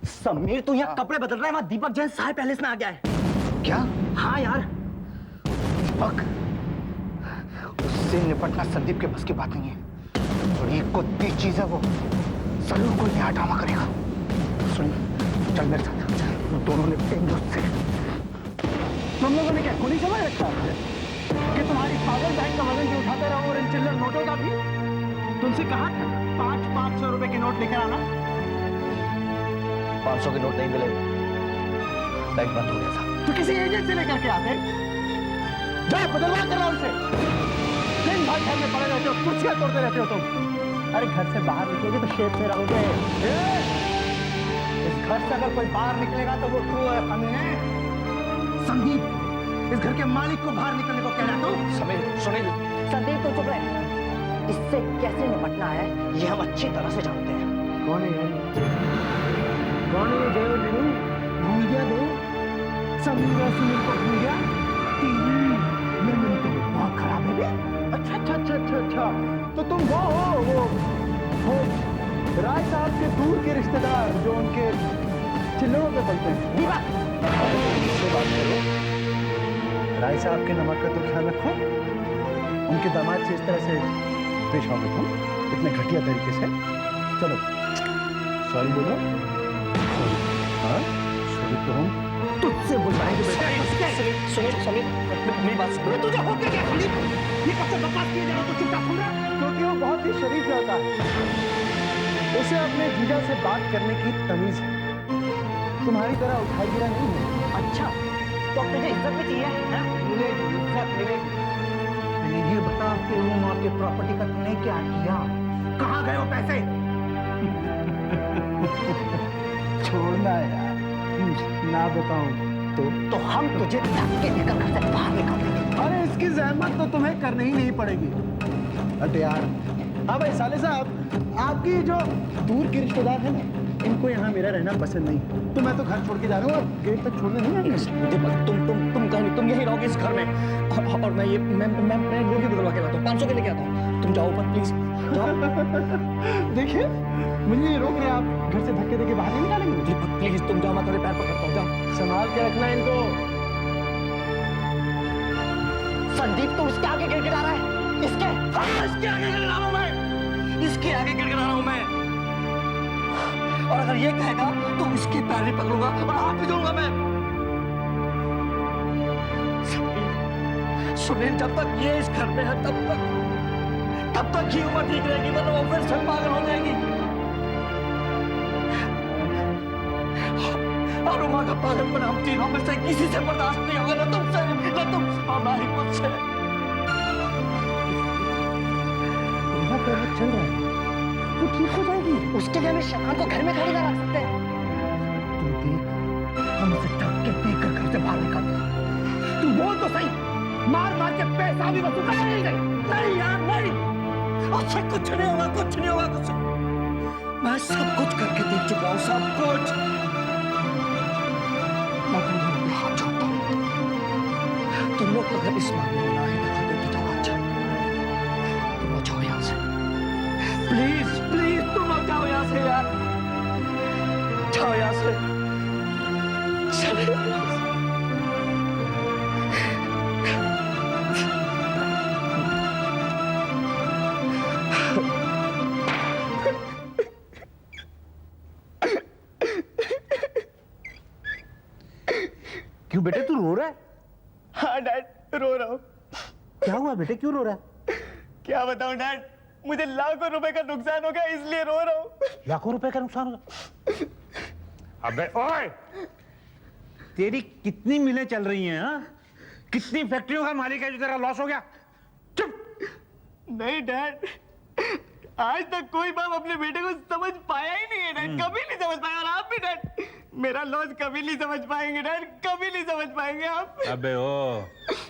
समीर तू यहाँ कपड़े बदल रहा है, वहाँ दीपक जैन साय पैलेस में आ गया है। क्या? हाँ यार। दीपक, उससे निपटना संदीप के बस की बात नहीं है और ये कुत्ती चीज है, वो जरूर कोई नया ड्रामा करेगा। सुन, चल मेरे साथ। दोनों ने उससे तुम लोगों ने क्या गोली समझ रखा है कि तुम्हारी पागल बैंक का वजन भी उठाते रहो और इन चिल्लर नोटों का भी? तुमसे कहा था 500 रुपए के नोट लेकर आना। 500 के नोट नहीं मिले, बैंक बंद हो गया था। तो किसी एजेंट से लेकर के आते। जाओ बदलवा कर रहा उनसे। दिन भर घर में पड़े रहते हो, कुर्सियां तोड़ते रहते हो तुम। अरे घर से बाहर निकलोगे तो शेप में रहोगे। इस घर से अगर कोई बाहर निकलेगा तो वो तू है। संदीप, इस घर के मालिक को बाहर निकलने को कह रहा तू? समीर, सुनील। संदीप तो चुप रहे। इससे कैसे निपटना है ये हम अच्छी तरह से जानते हैं। कौन है कौन है देव नीरू? भूल गया देव? समीर और सुनील को भूल गया? मेरी तो बहुत खराब है बे। अच्छा। तो तुम वो हो वो राय साहब के दूर के रिश्तेदार जो उनके चिल्लों पे पलते हैं। दीपक, इससे बात करो। राय साहब के नमक का तो ख्याल रखो। उनके दामाद से इस तरह से पेश आओगे तुम, इतने घटिया तरीके से? चलो सॉरी बोलो। हाँ सॉरी तो हम तुझसे बुलाएंगे बेटा। समीर, मेरी बात सुनो। तुझे हो क्या संदीप? ये कब से बकवास किए जा रहा तो चुपचाप सुन रहा? क्योंकि वो बहुत ही शरीफ लड़का है, उसे अपने जीजा से बात करने की तमीज है, तुम्हारी तरह उठाई गिरा नहीं है। अच्छा तो अब तुझे इज्जत भी चाहिए? मिलेगी इज्जत मिलेगी। मैंने ये बता के रूम और के प्रॉपर्टी का तुमने क्या किया? कहाँ गए वो पैसे? छोड़ना यार, ना बताऊं तो हम तुझे धक्के देकर घर से बाहर निकाल देंगे। अरे इसकी जहमत तो तुम्हें करनी ही नहीं पड़ेगी। अरे यार, हाँ भाई साले साहब, आपकी जो दूर के रिश्तेदार हैं ना, इनको यहाँ मेरा रहना पसंद नहीं, तो मैं तो घर छोड़ के जा रहा हूँ। अब गेट तक छोड़ने नहीं आएंगे। दीपक, तुम कहीं तुम यही रहोगे इस घर में और मैं ये मैं नोट भी बदलवा के लाता हूँ। 500 के लेके आता हूँ। तुम जाओ ऊपर प्लीज, जाओ। देखिए मुझे ये रोक रहे हैं आप, घर से धक्के देके बाहर नहीं निकालेंगे। दीपक प्लीज तुम जाओ, मैं तेरे पैर पकड़ता हूँ। जाओ, संभाल के रखना इनको। संदीप तुम इसके आगे गिड़गिड़ा रहा है? इसके इसके आगे गिड़गिड़ा रहा हूँ मैं, इसके आगे गिड़गिड़ा रहा हूँ मैं। और अगर ये कहेगा तो इसके पैर भी पकड़ूंगा और हाथ भी जोड़ूंगा मैं। सुनील, जब तक ये इस घर में है तब तक ही उम्र ठीक रहेगी, वरना वो फिर से पागल हो जाएगी। और उमा का पागलपन हम तीनों में से किसी से बर्दाश्त नहीं होगा, ना तुमसे ना तुम और ना ही मुझसे। चल रहा है तो ठीक हो जाएगी। उसके लिए हमें शैतान को घर में थोड़ी ना रख सकते। तू देख, हम उसे धक्के देकर घर से बाहर निकाल दें। तू बोल तो सही, मार मार के पैसा भी वसूल नहीं यार नहीं। उससे कुछ नहीं होगा, कुछ नहीं होगा, कुछ। मैं सब कुछ करके देख चुका हूँ, सब कुछ। मैं तुम लोगों पे हाथ जोड़ता हूँ। तुम लोग अगर इस मामले में ना ही दखल दो तो जाओ। अच्छा, तुम लोग जाओ यहाँ से। प्लीज प्लीज तुम लोग जाओ यहाँ से यार, जाओ यहाँ से, चले यहाँ से। क्यों बेटे तू रो रहा है? हाँ डैड, रो रहा हूँ। क्या हुआ बेटे, क्यों रो रहा है? क्या बताऊं डैड, मुझे लाखों रुपए का नुकसान हो गया, इसलिए रो रहा हूँ। लाखों रुपए का नुकसान होगा? अबे ओए, तेरी कितनी मिलें चल रही हैं? हाँ, कितनी फैक्ट्रियों का मालिक है जो तेरा लॉस हो गया? चुप। नहीं डैड, आज तक कोई बाप अपने बेटे को समझ पाया ही नहीं है डैड, कभी नहीं समझ पाया। और आप भी डैड, मेरा लॉस कभी नहीं समझ पाएंगे डैड, कभी नहीं समझ पाएंगे आप। अबे ओ,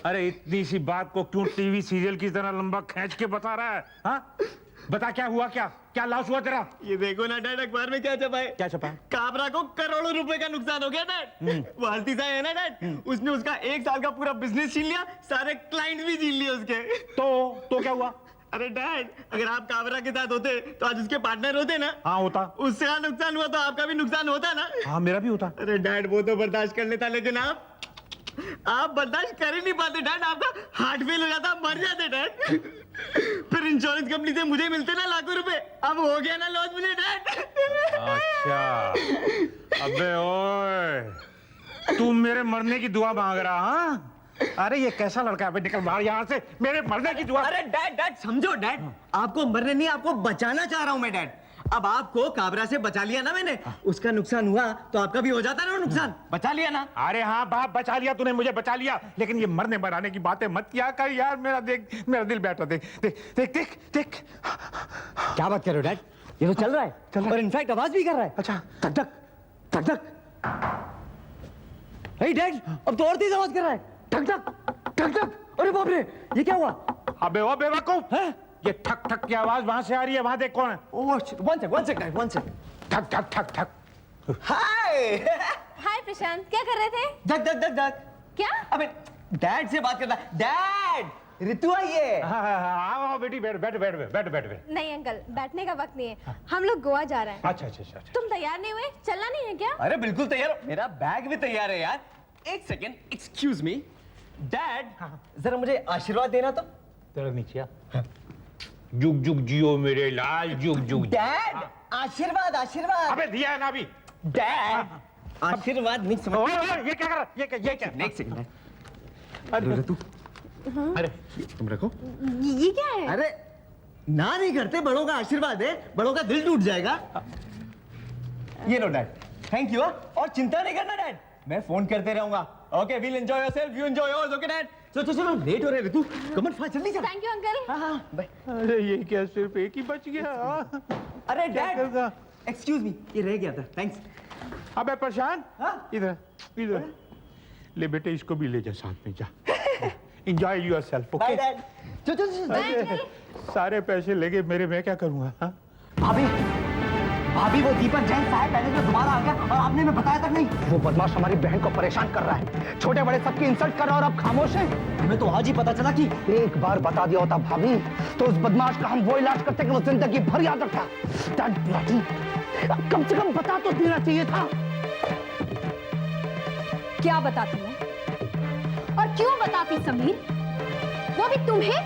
अरे इतनी सी बात को क्यों टीवी सीरियल की तरह लंबा खींच के बता रहा है? हाँ, बता क्या हुआ, क्या लॉस हुआ तेरा? ये देखो ना डैड, अखबार में क्या छपा है। क्या छपा? काबरा को करोड़ों रुपए का नुकसान हो गया डैड। वो हल्दी सा है ना डैड, उसने उसका 1 साल का पूरा बिजनेस छीन लिया, सारे क्लाइंट भी छीन लिए उसके। तो क्या हुआ? अरे डैड, अगर आप काबरा के साथ होते तो आज उसके पार्टनर होते ना। हाँ होता। उससे हाँ नुकसान हुआ तो आपका भी नुकसान होता ना। हाँ मेरा भी होता। अरे डैड, वो तो बर्दाश्त कर लेता, लेकिन आप बर्दाश्त कर ही नहीं पाते डैड। आपका हार्ट फेल हो जाता, आप मर जाते डैड। फिर इंश्योरेंस कंपनी से मुझे मिलते ना लाखों रुपए। अब हो गया ना लॉस मुझे डैड। अच्छा, अबे ओए, तू मेरे मरने की दुआ मांग रहा? हाँ, अरे ये कैसा लड़का है? निकल बाहर यहाँ से, मेरे मरने की दुआ। अरे डैड समझो डैड, आपको मरने नहीं, आपको बचाना चाह रहा हूं मैं डैड। अब आपको काबरा से बचा लिया ना मैंने, उसका नुकसान हुआ तो आपका भी हो जाता ना नुकसान। बचा लिया ना। अरे हाँ बाप, बचा लिया तूने, मुझे बचा लिया, लेकिन ये मरने मराने की बातें मत किया कर यार। मेरा देख, मेरा दिल बैठा। देख देख देख देख देख। क्या बात कर रहे हो डैड? ये तो चल रहा है, और इनफैक्ट आवाज भी कर रहा है। अच्छा, धक धक धक धक। हे डैड, अब तो और तेज आवाज कर रहा है। ठक ठक ठक ठक। अरे बाप रे, ये क्या हुआ? अबे ओ बेवकूफ, है? ये ठक ठक की आवाज वहां से आ रही है। वहां देख कौन है। One second. ठक ठक ठक ठक। हाय हाय प्रशांत, क्या कर रहे थे? धक धक धक धक। क्या? अबे डैड से बात करना। डैड, ऋतु आई है। आओ बेटी, बैठ बैठ बैठ बैठ बैठ बैठ। नहीं अंकल, बैठने का वक्त नहीं है, हम लोग गोवा जा रहे हैं। अच्छा अच्छा अच्छा। तुम तैयार नहीं हुए? चलना नहीं है क्या? अरे बिल्कुल तैयार हो, मेरा बैग भी तैयार है यार। एक सेकेंड, एक्सक्यूज मी डैड, जरा मुझे आशीर्वाद देना तो। तेरा नीचे जुग जुग जियो मेरे लाल, जुग जुग। डैड आशीर्वाद आशीर्वाद। अबे दिया है ना अभी। डैड आशीर्वाद नहीं समझ। ओए ओए, ये क्या कर रहा है? ये क्या? एक सेकंड। अरे ऋतु, अरे तुम रखो। ये क्या है? अरे ना नहीं करते, बड़ों का आशीर्वाद है, बड़ों का दिल टूट जाएगा। ये लो डैड, थैंक यू। और चिंता नहीं करना डैड, मैं फोन करते रहूंगा। Okay, will enjoy yourself, you enjoy yours. Okay dad, चलो चलो लेट हो रहे ऋतु, कमन फास्ट जल्दी चल। Thank you uncle. हाँ बाय। अरे ये क्या, सिर्फ एक ही बच गया? अरे क्या डैड करगा? एक्सक्यूज मी, ये रह गया था, थैंक्स। अबे प्रशांत, हाँ? इधर इधर ले बेटे, इसको भी ले जा साथ में, जा। Enjoy yourself. Bye okay, dad. चल चल चल। सारे पैसे लेके मेरे, मैं क्या करूंगा? हाँ? भाभी, भाभी वो दीपक जैन साहब पहले तो दोबारा आ गया और आपने हमें बताया तक नहीं। वो बदमाश हमारी बहन को परेशान कर रहा है, छोटे बड़े सबकी इंसल्ट कर रहा है और अब खामोश है। हमें तो आज ही पता चला कि एक बार बता दिया होता भाभी तो उस बदमाश का हम वो इलाज करते कि वो जिंदगी भर याद रखता। That bloody, कम से कम बता तो देना चाहिए था। क्या बताती मैं? और क्यों बताती समीर? वो भी तुम्हें?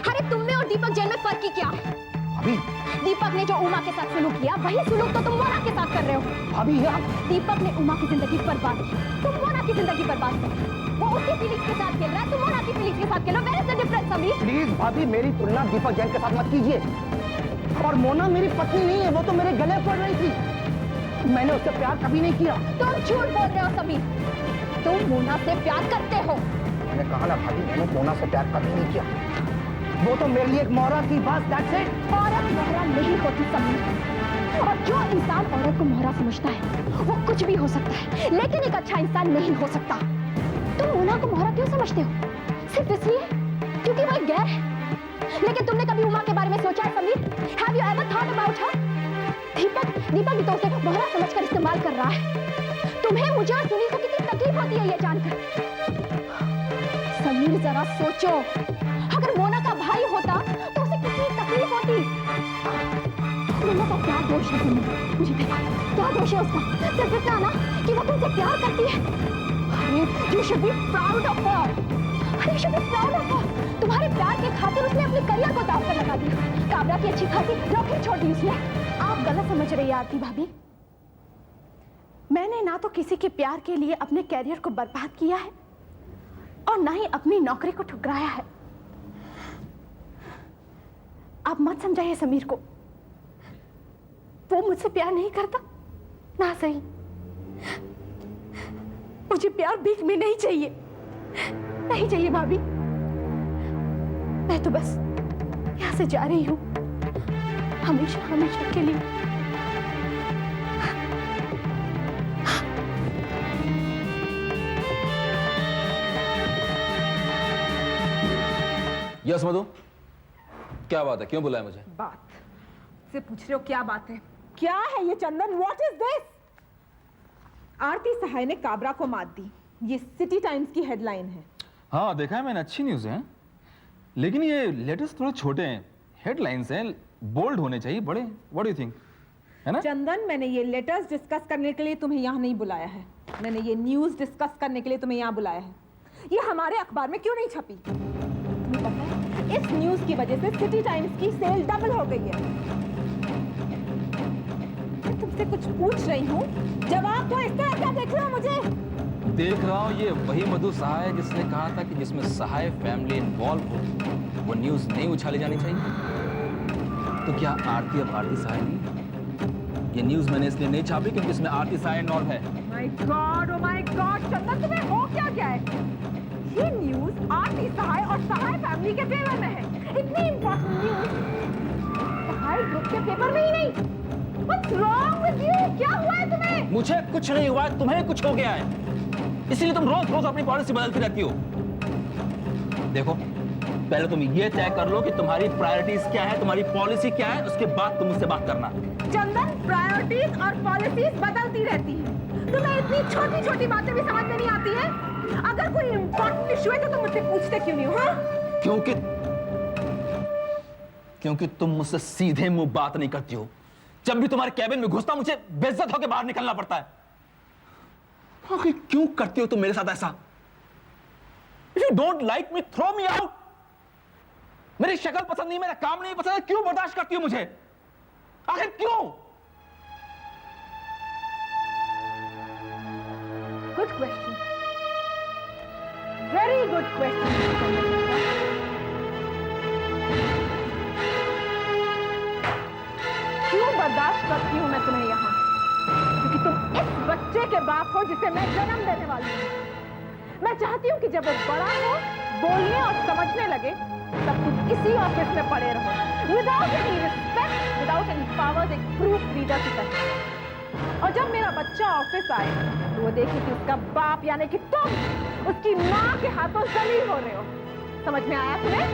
अरे तुम में और दीपक जैन में फर्क ही क्या है? भाभी, दीपक ने जो उमा के साथ सुलूक किया, वही सुलूक तो तुम मोना के साथ कर रहे हो। भाभी आप दीपक ने उमा की जिंदगी बर्बाद की, तुम मोना की जिंदगी बर्बाद कर। वो उसकी फीलिंग्स के साथ खेल रहा है, तुम मोना की फीलिंग्स के साथ खेलो। Where is the difference Sameer? Please भाभी, मेरी तुलना दीपक जैन के साथ मत कीजिए। और मोना मेरी पत्नी नहीं है, वो तो मेरे गले पड़ रही थी। मैंने उससे प्यार कभी नहीं किया। तुम झूठ बोल रहे हो समीर, तुम मोना से प्यार करते हो। मैंने कहा ना भाभी, मैंने मोना से प्यार कभी नहीं किया। वो तो मेरे लिए एक मोहरा थी, बस दैट्स इट। औरत मोहरा नहीं होती समीर, और जो इंसान औरत को मोहरा समझता है वो कुछ भी हो सकता है, लेकिन एक अच्छा इंसान नहीं हो सकता। तुम मोना को मोहरा क्यों समझते हो? सिर्फ इसलिए क्योंकि वो एक गैर है। लेकिन तुमने कभी उमा के बारे में सोचा है Sameer? Have you ever thought about her? Deepak भी तो उसे मोहरा समझकर इस्तेमाल कर रहा है। तुम्हें, मुझे और सुनील को कितनी तकलीफ होती है ये जानकर। समीर जरा सोचो, अगर मोना का भाई होता तो उसे कितनी तकलीफ होती। मोना का क्या दोष है तुम्हें? मुझे देखो, क्या दोष है उसका? सिर्फ इतना ना कि वो तुमसे प्यार करती है। अरे you should be proud of her. अरे you should be proud of her. तुम्हारे प्यार के खातिर उसने अपने करियर को दांव पर लगा दिया। काबरा की अच्छी खासी नौकरी छोड़ दी उसने। आप गलत समझ रही हैं आरती भाभी। मैंने ना तो किसी के प्यार के लिए अपने कैरियर को बर्बाद किया है और ना ही अपनी नौकरी को ठुकराया है। आप मत समझाइए समीर को, वो मुझसे प्यार नहीं करता ना सही। मुझे प्यार भीख में नहीं चाहिए, नहीं चाहिए भाभी। मैं तो बस यहां से जा रही हूं, हमेशा हमेशा के लिए। यस मधु, क्या बात है? क्यों बुलाया मुझे? बात से पूछ रहे हो? क्या बात है? क्या है ये Chandan? What is this? Aarti Sahay ने काबरा को मात दी, ये सिटी टाइम्स की हेडलाइन है। हाँ देखा है मैंने, अच्छी न्यूज़ है, लेकिन ये लेटर्स थोड़े छोटे हैं। हेडलाइंस हैं, बोल्ड होने चाहिए बड़े। What do you think? है ना? चंदन, मैंने ये लेटर्स डिस्कस करने के लिए तुम्हें यहाँ नहीं बुलाया है। मैंने ये न्यूज़ डिस्कस करने के लिए तुम्हें यहाँ बुलाया है। ये हमारे अखबार में क्यों नहीं छपी? तुम्हें पता है, इस न्यूज़ की वजह से सिटी टाइम्स की सेल डबल हो गई है। मैं तुमसे कुछ पूछ रही हूँ, जवाब दो। इस तरह क्या देख रहे हो मुझे? देख रहा हूँ ये वही मधु सहाय है जिसने कहा था कि जिसमें सहाय फैमिली इन्वॉल्व हो वो न्यूज़ नहीं उछाली जानी चाहिए। तो क्या आरती अब आरती सहाय नहीं? ये न्यूज़ मैंने इसलिए नहीं छापी क्योंकि इसमें आरती सहाय इन्वॉल्व है। माय गॉड, चंदन, तुम्हें हो क्या गया है? ये न्यूज़ आरती सहाय और सहाय फैमिली के फेवर में है। इतनी इंपॉर्टेंट न्यूज़ सहाय ग्रुप के पेपर में ही नहीं। What's wrong with you? क्या हुआ है तुम्हें? मुझे कुछ नहीं हुआ है, तुम्हें कुछ हो गया है। इसलिए तुम रोज रोज अपनी पॉलिसी बदलती रहती हो। देखो, पहले तुम ये तय कर लो कि तुम्हारी प्रायोरिटीज क्या है, तुम्हारी पॉलिसी क्या है, उसके बाद तुम मुझसे बात करना। चंदन, प्रायोरिटीज और पॉलिसीज बदलती रहती हैं। तुम्हें इतनी छोटी छोटी बातें भी समझ में नहीं आती है? अगर कोई इंपॉर्टेंट इशू है तो तुम मुझसे पूछते क्यों नहीं हो? हाँ? क्योंकि तुम मुझसे सीधे मुंह बात नहीं करती हो। जब भी तुम्हारे कैबिन में घुसता मुझे बेइज्जत होकर बाहर निकलना पड़ता है। आखिर क्यों करती हो तुम मेरे साथ ऐसा? If you don't like me, throw me out. मेरी शक्ल पसंद नहीं, मेरा काम नहीं पसंद, क्यों बर्दाश्त करती हो मुझे? आखिर क्यों? Good question. Very good question. क्यों बर्दाश्त करती हूँ मैं तुम्हें यहाँ? क्योंकि तुम इस बच्चे के बाप हो जिसे मैं जन्म देने वाली हूँ। मैं चाहती हूँ कि जब वो बड़ा हो, बोलने और समझने लगे, तब तुम इसी ऑफिस में पड़े रहो, without any respect, without any powers, एक प्रूफ रीडर की तरह। और जब मेरा बच्चा ऑफिस आए तो वो देखे कि उसका बाप यानी कि तुम उसकी माँ के हाथों जलील हो रहे हो। समझ में आया तुम्हें?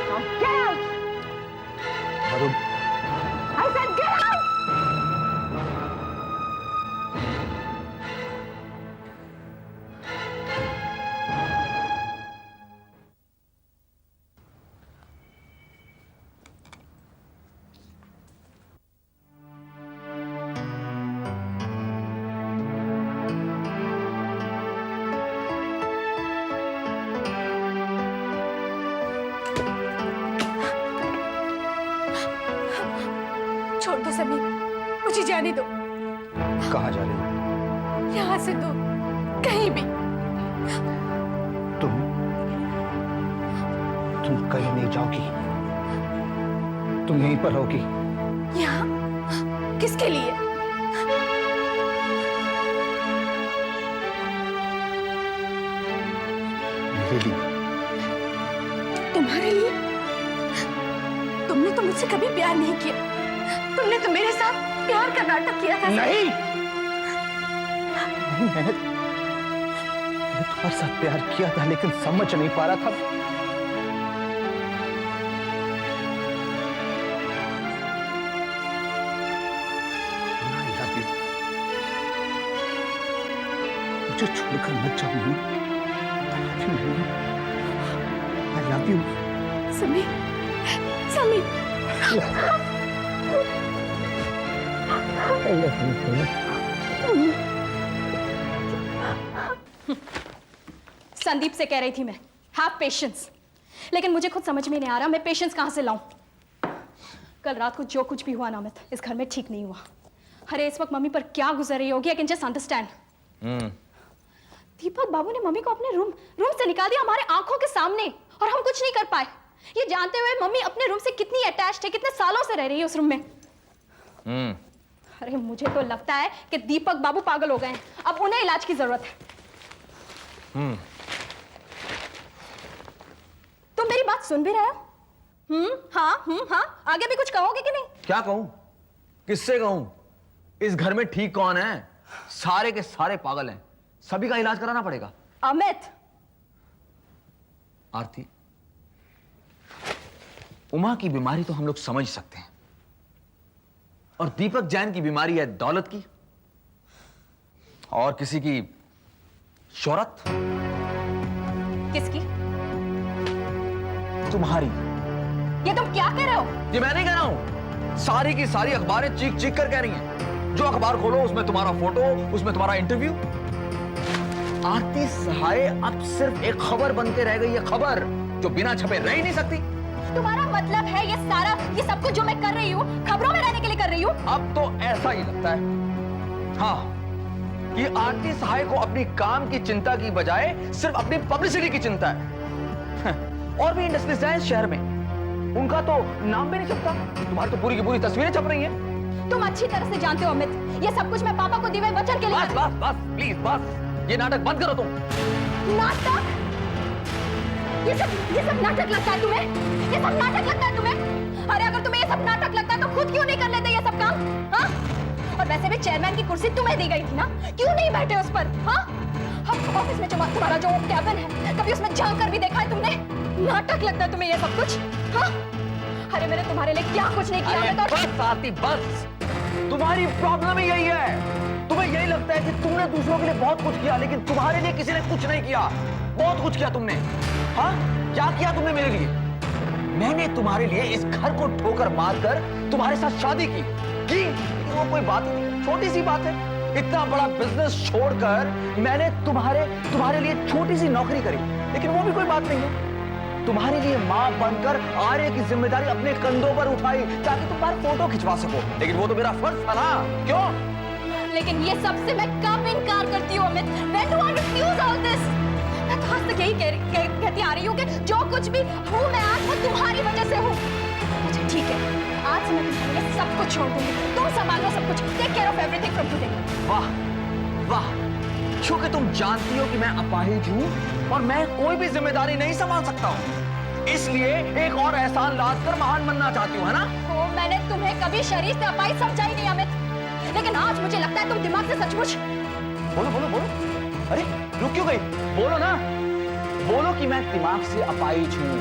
Now get out! I said get out! छोड़ दो समीर, मुझे जाने दो। कहाँ जा रही हो? यहाँ से दूर, कहीं भी। तुम कहीं नहीं जाओगी, तुम यहीं पर होगी। यहाँ किसके लिए? मेरे लिए। तुम्हारे लिए? तुमने तो मुझसे कभी प्यार नहीं किया। तुमने तो मेरे साथ प्यार का नाटक किया था। नहीं, मैंने तुम्हारे साथ प्यार किया था लेकिन समझ नहीं पा रहा था। I love you. मुझे छोड़कर मत जाओ mummy. I love you. Sameer, Sameer. Sandeep से कह रही थी मैं, हैव पेशेंस, लेकिन मुझे खुद समझ में नहीं आ रहा मैं पेशेंस कहां से लाऊं। कल रात को जो कुछ भी हुआ ना अमित, इस घर में ठीक नहीं हुआ। अरे इस वक्त मम्मी पर क्या गुजर रही होगी, आई कैन जस्ट अंडरस्टैंड। दीपक बाबू ने मम्मी को अपने रूम से निकाल दिया हमारे आंखों के सामने, और हम कुछ नहीं कर पाए, ये जानते हुए मम्मी अपने रूम से कितनी अटैच्ड है, कितने सालों से रह रही है उस रूम में। अरे मुझे तो लगता है कि दीपक बाबू पागल हो गए हैं, अब उन्हें इलाज की जरूरत है। तुम मेरी बात सुन भी रहे हो? हाँ, आगे भी कुछ कहोगे कि नहीं? क्या कहूं? किससे कहूं? इस घर में ठीक कौन है? सारे के सारे पागल हैं, सभी का इलाज कराना पड़ेगा। अमित, आरती, उमा की बीमारी तो हम लोग समझ सकते हैं, और दीपक जैन की बीमारी है दौलत की, और किसी की शोहरत। किसकी? तुम्हारी। ये तुम क्या कह रहे हो? ये मैं नहीं कह रहा हूं, सारी की सारी अखबारें चीख चीख कर कह रही हैं। जो अखबार खोलो उसमें तुम्हारा फोटो, उसमें तुम्हारा इंटरव्यू। आरती सहाय अब सिर्फ एक खबर बनते रह गई है, खबर जो बिना छपे रह ही नहीं सकती। तुम्हारा मतलब है ये सारा, ये सब कुछ जो मैं कर रही हूँ खबरों में रहने के लिए कर रही हूँ? अब तो ऐसा ही लगता है, हाँ, कि आरती सहाय को अपनी काम की चिंता की बजाय सिर्फ अपनी पब्लिसिटी की चिंता है। और भी इंडस्ट्रीज हैं इस शहर में, उनका तो नाम भी नहीं छपता, तुम्हारी तो पूरी की पूरी तस्वीरें छप रही हैं। तुम अच्छी तरह से जानते हो अमित, ये सब कुछ मैं पापा को दिए हुए वचन के लिए बस बस बस प्लीज बस, ये नाटक बंद करो तुम। नाटक? ये सब नाटक लगता है तुम्हें? ये सब नाटक लगता है तुम्हें? अरे अगर तुम्हें ये सब नाटक लगता है तो खुद क्यों नहीं कर लेते ये सब काम? हाँ? और वैसे भी चेयरमैन की कुर्सी तुम्हें दी गई थी ना, क्यों नहीं बैठे उस पर? हाँ? ऑफिस में तुम्हारा जो कैबिन है, कभी उसमें झांक कर भी देखा है तुमने? नाटक लगता है तुम्हें ये सब कुछ? हाँ? अरे मैंने तुम्हारे लिए क्या कुछ नहीं किया? मैं तो बस आरती बस, तुम्हारी प्रॉब्लम ही यही है। तुम्हें यही लगता है कि तुमने दूसरों के लिए बहुत कुछ किया, लेकिन तुम्हारे लिए किसी ने कुछ नहीं किया। बहुत कुछ किया तुमने। हाँ, क्या किया तुमने मेरे लिए? मैंने तुम्हारे लिए इस घर को ठोकर मारकर तुम्हारे साथ शादी की, वो कोई बात नहीं, छोटी सी बात है। इतना बड़ा बिजनेस छोड़कर मैंने तुम्हारे लिए छोटी सी नौकरी करी, लेकिन वो भी कोई बात नहीं है। तुम्हारे लिए मां बनकर आर्य की जिम्मेदारी अपने कंधों पर उठाई ताकि तुम बाहर फोटो खिंचवा सको, लेकिन वो तो मेरा फर्ज था ना, क्यों? लेकिन ये सबसे मैं कब इनकार करती हूँ Amit? When do I refuse all this? मैं तो आज तक यही कहती आ रही हूँ कि जो कुछ भी हूँ मैं आज, वो तुम्हारी वजह से हूँ। अच्छा ठीक है, आज से मैं तुम्हारे लिए सब कुछ छोड़ दूंगी, तुम संभालो सब कुछ, take care of everything from today. वाह वाह, क्योंकि तुम जानती हो कि मैं अपाहिज हूँ और मैं कोई भी जिम्मेदारी नहीं संभाल सकता हूँ, इसलिए एक और एहसान लाद कर महान बनना चाहती हूँ, है ना? ओ, मैंने तुम्हें कभी शरीर से अपाहिज समझा ही नहीं अमित, लेकिन आज मुझे लगता है तुम दिमाग से सचमुच। बोलो बोलो बोलो, अरे रुक क्यों गई? बोलो ना, बोलो कि मैं दिमाग से अपाहिज हूँ,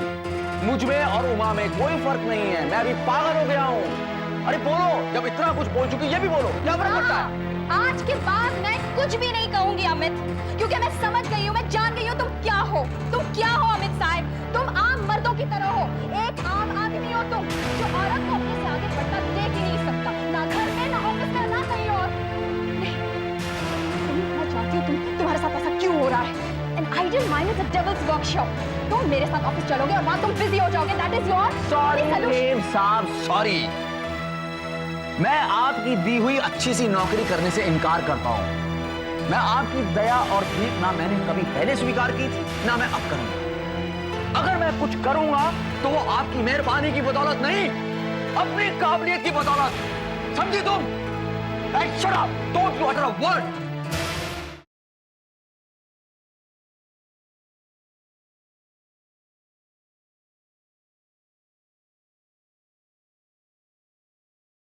मुझ में और उमा में कोई फर्क नहीं है, मैं अभी पागल हो गया हूँ। अरे बोलो, जब इतना कुछ बोल चुकी ये भी बोलो, क्या फर्क पड़ता है? आज के बाद मैं कुछ भी नहीं कहूंगी अमित, क्योंकि मैं समझ गई हूँ, मैं जान गई हूँ तुम क्या हो। तुम क्या हो अमित साहब? तुम आम मर्दों की तरह हो, एक आम आदमी हो तुम, जो औरत को अपने से आगे बढ़ता देख ही नहीं सकता, ना घर में, ना ऑफिस में, ना कहीं और। नहीं, मैं चाहती हूँ तुम्हारे साथ ऐसा क्यों हो रहा है? An ideal mind is a devil's workshop. तुम मेरे साथ ऑफिस चलोगे और वहां तुम बिजी हो जाओगे, that is your sorry ma'am साहब, सॉरी। मैं आपकी दी हुई अच्छी सी नौकरी करने से इनकार करता हूँ। मैं आपकी दया और भीख ना मैंने कभी पहले स्वीकार की थी, ना मैं अब करूंगा। अगर मैं कुछ करूंगा तो वो आपकी मेहरबानी की बदौलत नहीं, अपनी काबिलियत की बदौलत। समझी तुम? Shut up! Don't you utter a word!